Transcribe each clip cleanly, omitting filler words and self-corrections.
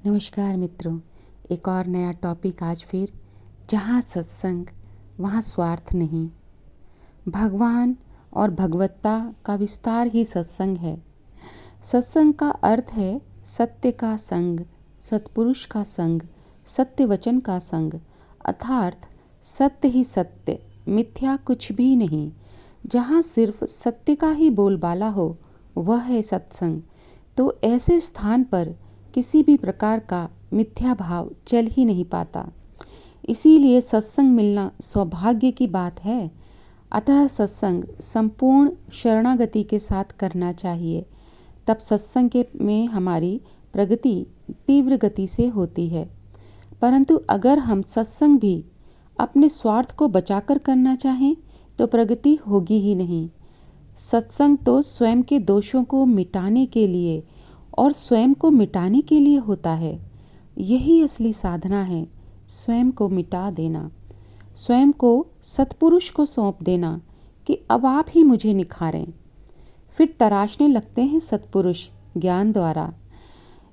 नमस्कार मित्रों, एक और नया टॉपिक आज फिर। जहाँ सत्संग वहाँ स्वार्थ नहीं। भगवान और भगवत्ता का विस्तार ही सत्संग है। सत्संग का अर्थ है सत्य का संग, सत्पुरुष का संग, सत्य वचन का संग, अर्थात सत्य ही सत्य, मिथ्या कुछ भी नहीं। जहाँ सिर्फ सत्य का ही बोलबाला हो वह है सत्संग। तो ऐसे स्थान पर किसी भी प्रकार का मिथ्या भाव चल ही नहीं पाता। इसीलिए सत्संग मिलना सौभाग्य की बात है। अतः सत्संग संपूर्ण शरणागति के साथ करना चाहिए। तब सत्संग में हमारी प्रगति तीव्र गति से होती है। परंतु अगर हम सत्संग भी अपने स्वार्थ को बचाकर करना चाहें तो प्रगति होगी ही नहीं। सत्संग तो स्वयं के दोषों को मिटाने के लिए और स्वयं को मिटाने के लिए होता है। यही असली साधना है, स्वयं को मिटा देना, स्वयं को सत्पुरुष को सौंप देना कि अब आप ही मुझे निखारें। फिर तराशने लगते हैं सत्पुरुष ज्ञान द्वारा।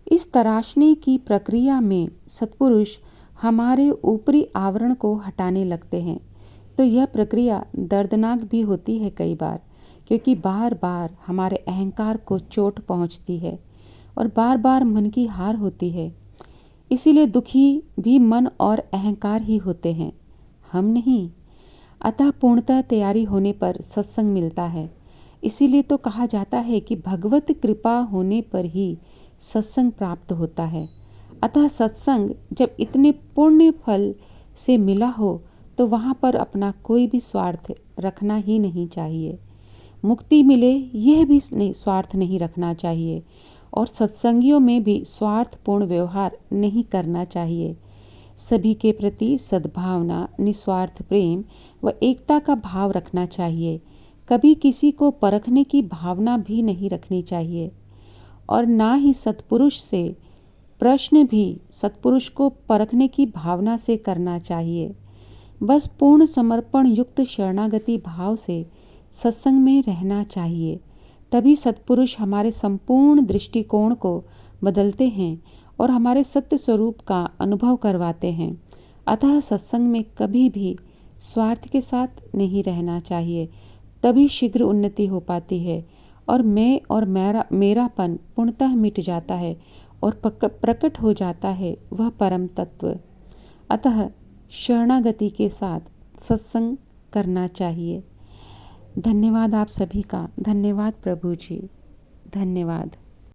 इस तराशने की प्रक्रिया में सत्पुरुष हमारे ऊपरी आवरण को हटाने लगते हैं। तो यह प्रक्रिया दर्दनाक भी होती है कई बार, क्योंकि बार बार हमारे अहंकार को चोट पहुंचती है और बार बार मन की हार होती है। इसीलिए दुखी भी मन और अहंकार ही होते हैं, हम नहीं। अतः पूर्णतः तैयारी होने पर सत्संग मिलता है। इसीलिए तो कहा जाता है कि भगवत कृपा होने पर ही सत्संग प्राप्त होता है। अतः सत्संग जब इतने पुण्य फल से मिला हो तो वहाँ पर अपना कोई भी स्वार्थ रखना ही नहीं चाहिए। मुक्ति मिले यह भी स्वार्थ नहीं रखना चाहिए और सत्संगियों में भी स्वार्थपूर्ण व्यवहार नहीं करना चाहिए। सभी के प्रति सद्भावना, निस्वार्थ प्रेम व एकता का भाव रखना चाहिए। कभी किसी को परखने की भावना भी नहीं रखनी चाहिए और ना ही सत्पुरुष से प्रश्न भी सत्पुरुष को परखने की भावना से करना चाहिए। बस पूर्ण समर्पण युक्त शरणागति भाव से सत्संग में रहना चाहिए। तभी सत्पुरुष हमारे संपूर्ण दृष्टिकोण को बदलते हैं और हमारे सत्य स्वरूप का अनुभव करवाते हैं। अतः सत्संग में कभी भी स्वार्थ के साथ नहीं रहना चाहिए, तभी शीघ्र उन्नति हो पाती है और मैं और मेरापन पूर्णतः मिट जाता है और प्रकट हो जाता है वह परम तत्व। अतः शरणागति के साथ सत्संग करना चाहिए। धन्यवाद आप सभी का। धन्यवाद प्रभु जी, धन्यवाद।